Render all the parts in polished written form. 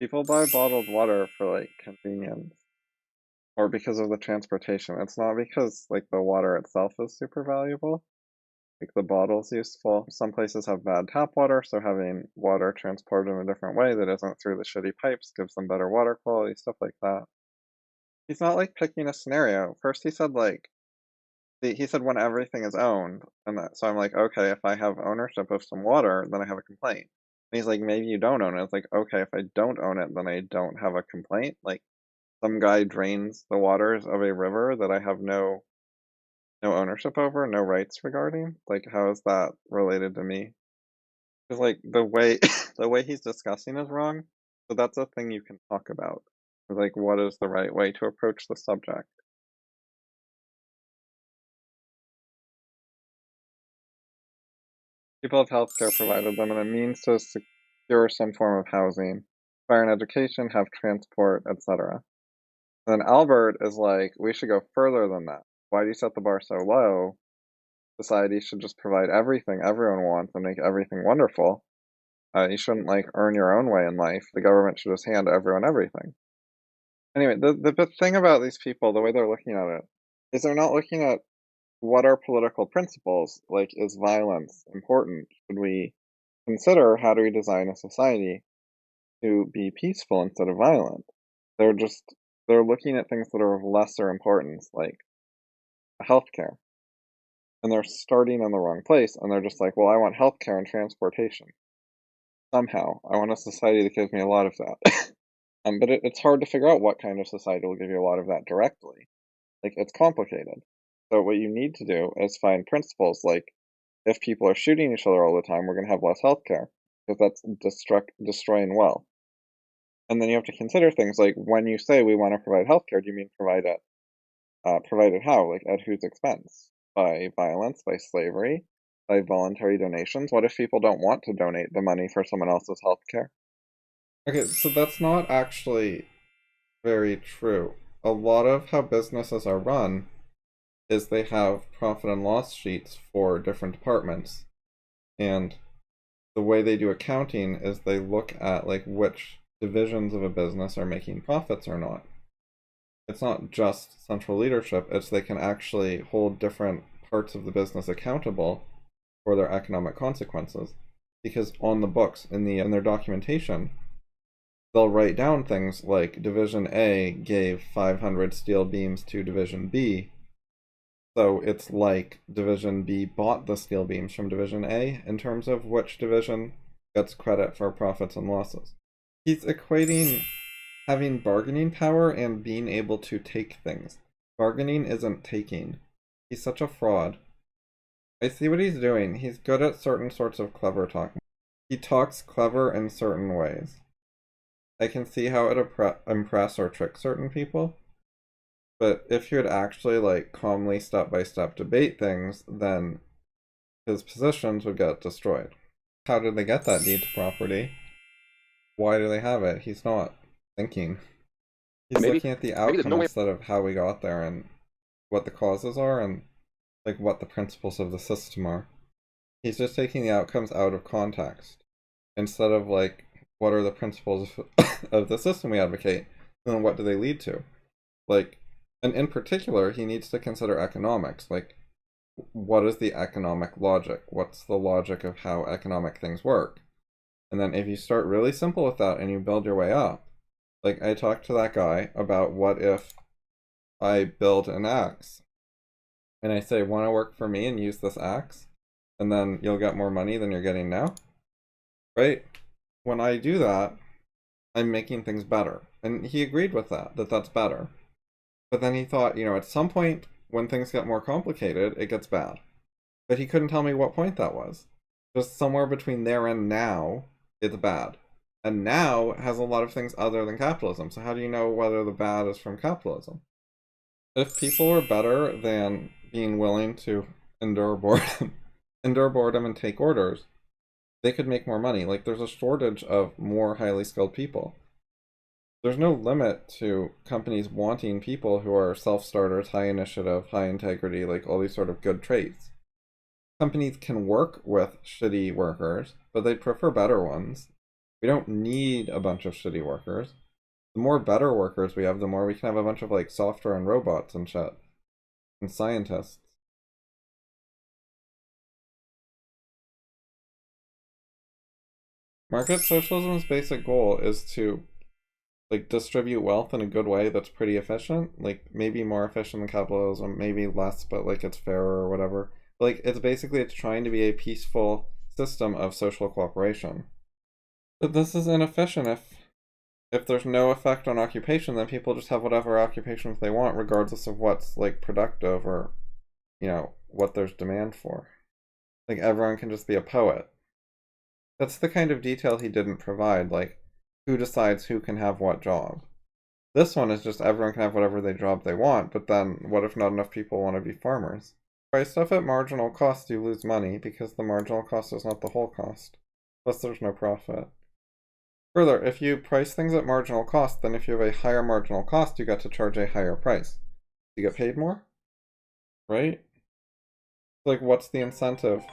People buy bottled water for like convenience or because of the transportation. It's not because like the water itself is super valuable. Like the bottle's useful. Some places have bad tap water, so having water transported in a different way that isn't through the shitty pipes gives them better water quality, stuff like that. He's not like picking a scenario. First he said like he said when everything is owned, and so I'm like, okay, if I have ownership of some water, then I have a complaint. And he's like, maybe you don't own it. It's like, okay, if I don't own it, then I don't have a complaint. Like some guy drains the waters of a river that I have no ownership over, no rights regarding. Like, how is that related to me? Because like the way the way he's discussing is wrong. So that's a thing you can talk about. Like, what is the right way to approach the subject? People have healthcare provided them and a means to secure some form of housing, acquire an education, have transport, etc. And then Albert is like, we should go further than that. Why do you set the bar so low? Society should just provide everything everyone wants and make everything wonderful. You shouldn't like earn your own way in life. The government should just hand everyone everything. Anyway, the thing about these people, the way they're looking at it, is they're not looking at what are political principles. Like, is violence important? Should we consider how do we design a society to be peaceful instead of violent? They're just they're looking at things that are of lesser importance, like healthcare, and they're starting in the wrong place. And they're just like, well, I want healthcare and transportation. Somehow, I want a society that gives me a lot of that. But it's hard to figure out what kind of society will give you a lot of that directly. Like, it's complicated. So what you need to do is find principles like if people are shooting each other all the time, we're going to have less healthcare because that's destroying wealth. And then you have to consider things like when you say we want to provide healthcare, do you mean provide it how? Like at whose expense? By violence, by slavery, by voluntary donations? What if people don't want to donate the money for someone else's healthcare? Okay, so that's not actually very true. A lot of how businesses are run is they have profit and loss sheets for different departments. And the way they do accounting is they look at like which divisions of a business are making profits or not. It's not just central leadership, it's they can actually hold different parts of the business accountable for their economic consequences. Because on the books, in their documentation, they'll write down things like Division A gave 500 steel beams to Division B. So it's like Division B bought the steel beams from Division A in terms of which division gets credit for profits and losses. He's equating having bargaining power and being able to take things. Bargaining isn't taking. He's such a fraud. I see what he's doing. He's good at certain sorts of clever talk. He talks clever in certain ways. I can see how it impress or trick certain people. But if you would actually like calmly step by step debate things, then his positions would get destroyed. How did they get that deed to property? Why do they have it? He's not thinking. He's maybe looking at the maybe there's outcome no way. instead of how we got there and what the causes are and like what the principles of the system are. He's just taking the outcomes out of context instead of like what are the principles of the system we advocate and then what do they lead to? Like, and in particular, he needs to consider economics. Like, what is the economic logic? What's the logic of how economic things work? And then if you start really simple with that and you build your way up, like I talked to that guy about what if I build an axe and I say, want to work for me and use this axe? And then you'll get more money than you're getting now, right? When I do that, I'm making things better. And he agreed with that that's better. But then he thought, at some point when things get more complicated, it gets bad. But he couldn't tell me what point that was. Just somewhere between there and now, it's bad. And now has a lot of things other than capitalism. So how do you know whether the bad is from capitalism? If people were better than being willing to endure boredom, endure boredom and take orders, they could make more money. Like there's a shortage of more highly skilled people. There's no limit to companies wanting people who are self-starters, high initiative, high integrity, like all these sort of good traits. Companies can work with shitty workers, but they'd prefer better ones. We don't need a bunch of shitty workers. The more better workers we have, the more we can have a bunch of like software and robots and shit. And scientists. Market socialism's basic goal is to like distribute wealth in a good way that's pretty efficient, like maybe more efficient than capitalism, maybe less, but like it's fairer or whatever. But, like it's trying to be a peaceful system of social cooperation. But this is inefficient if there's no effect on occupation, then people just have whatever occupations they want, regardless of what's like productive or, what there's demand for. Like everyone can just be a poet. That's the kind of detail he didn't provide, like who decides who can have what job. This one is just everyone can have whatever job they want, but then what if not enough people want to be farmers? Price stuff at marginal cost, you lose money because the marginal cost is not the whole cost. Plus there's no profit. Further, if you price things at marginal cost, then if you have a higher marginal cost, you get to charge a higher price. You get paid more? Right? Like, what's the incentive?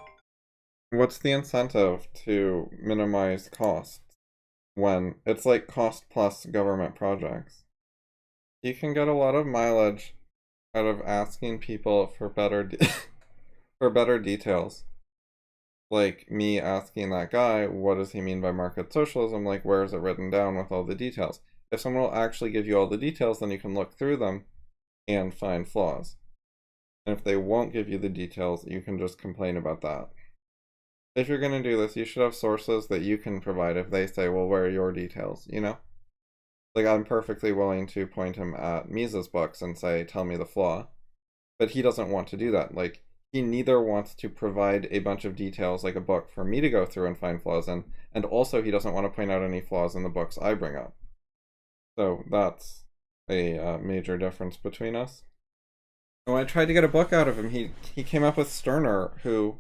What's the incentive to minimize costs when it's like cost plus government projects? You can get a lot of mileage out of asking people for better for better details. Like me asking that guy, what does he mean by market socialism? Like, where is it written down with all the details? If someone will actually give you all the details, then you can look through them and find flaws. And if they won't give you the details, you can just complain about that. If you're going to do this, you should have sources that you can provide if they say, well, where are your details, Like, I'm perfectly willing to point him at Mises' books and say, tell me the flaw. But he doesn't want to do that. Like, he neither wants to provide a bunch of details like a book for me to go through and find flaws in, and also he doesn't want to point out any flaws in the books I bring up. So that's a major difference between us. When I tried to get a book out of him, he came up with Stirner, who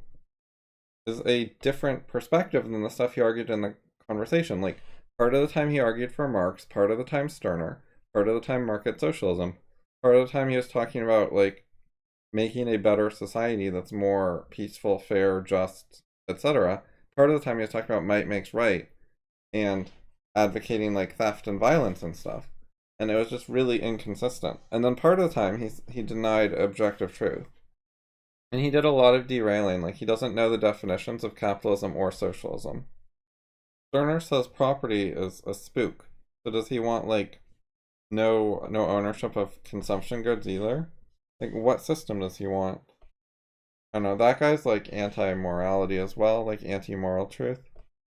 is a different perspective than the stuff he argued in the conversation. Like, part of the time he argued for Marx, part of the time Stirner, part of the time market socialism, part of the time he was talking about, like, making a better society that's more peaceful, fair, just, etc. Part of the time he was talking about might makes right and advocating like theft and violence and stuff. And it was just really inconsistent. And then part of the time he denied objective truth. And he did a lot of derailing, like he doesn't know the definitions of capitalism or socialism. Stirner says property is a spook. So does he want like no ownership of consumption goods either? Like, what system does he want? I don't know, that guy's like anti-morality as well, like anti-moral truth.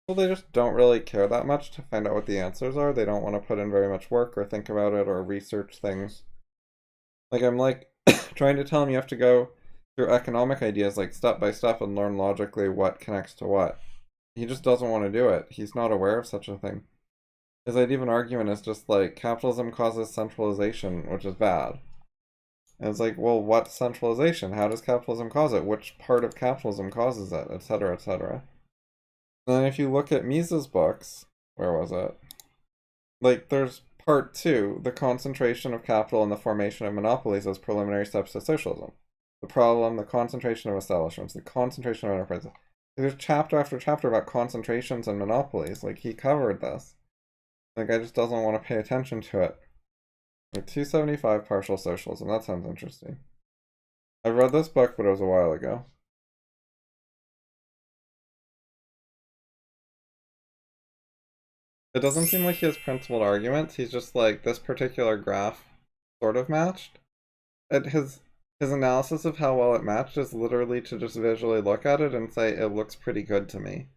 Well, they just don't really care that much to find out what the answers are. They don't want to put in very much work or think about it or research things. Like, I'm like trying to tell him you have to go through economic ideas like step by step and learn logically what connects to what. He just doesn't want to do it. He's not aware of such a thing. His idea of an argument is just like capitalism causes centralization, which is bad. And it's like, well, what centralization? How does capitalism cause it? Which part of capitalism causes it? Etc., etc. And then if you look at Mises' books, where was it? Like, there's part 2, the concentration of capital and the formation of monopolies as preliminary steps to socialism. The problem, the concentration of establishments, the concentration of enterprises. There's chapter after chapter about concentrations and monopolies. Like, he covered this. Like, I just doesn't want to pay attention to it. Like 275 Partial Socialism. That sounds interesting. I've read this book, but it was a while ago. It doesn't seem like he has principled arguments. He's just like, this particular graph sort of matched. And his analysis of how well it matched is literally to just visually look at it and say, it looks pretty good to me.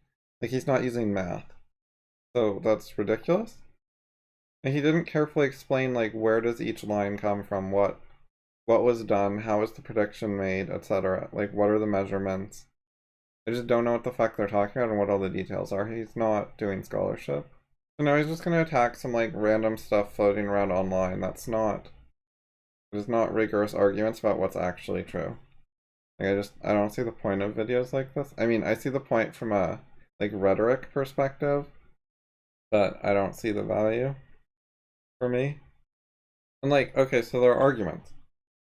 Like, he's not using math. So that's ridiculous. And he didn't carefully explain, like, where does each line come from, what was done, how was the prediction made, etc. Like, what are the measurements? I just don't know what the fuck they're talking about and what all the details are. He's not doing scholarship. So now he's just gonna attack some, like, random stuff floating around online. It is not rigorous arguments about what's actually true. Like, I don't see the point of videos like this. I mean, I see the point from a, like, rhetoric perspective, but I don't see the value for me. And like, okay, so there are arguments.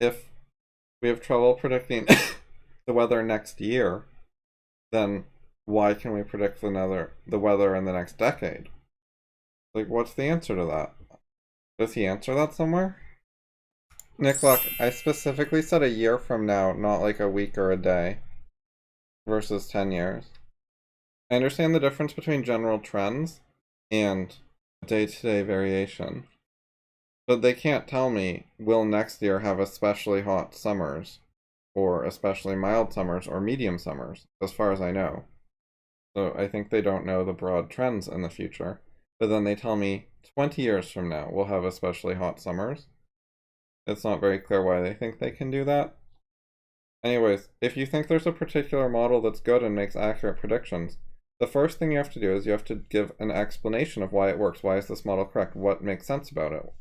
If we have trouble predicting the weather next year, then why can we predict the weather in the next decade? Like, what's the answer to that? Does he answer that somewhere? Nick, look, I specifically said a year from now, not like a week or a day, versus 10 years. I understand the difference between general trends and day-to-day variation. But they can't tell me, will next year have especially hot summers, or especially mild summers, or medium summers, as far as I know. So I think they don't know the broad trends in the future. But then they tell me 20 years from now we'll have especially hot summers. It's not very clear why they think they can do that. Anyways, if you think there's a particular model that's good and makes accurate predictions, the first thing you have to do is you have to give an explanation of why it works. Why is this model correct? What makes sense about it?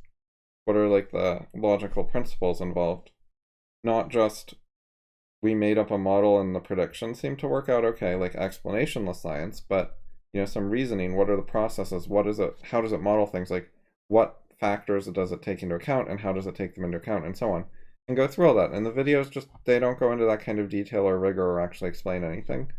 What are like the logical principles involved? Not just we made up a model and the predictions seem to work out okay, like explanationless science, but some reasoning. What are the processes? What is it? How does it model things? Like what factors does it take into account and how does it take them into account and so on? And go through all that. And the videos they don't go into that kind of detail or rigor or actually explain anything.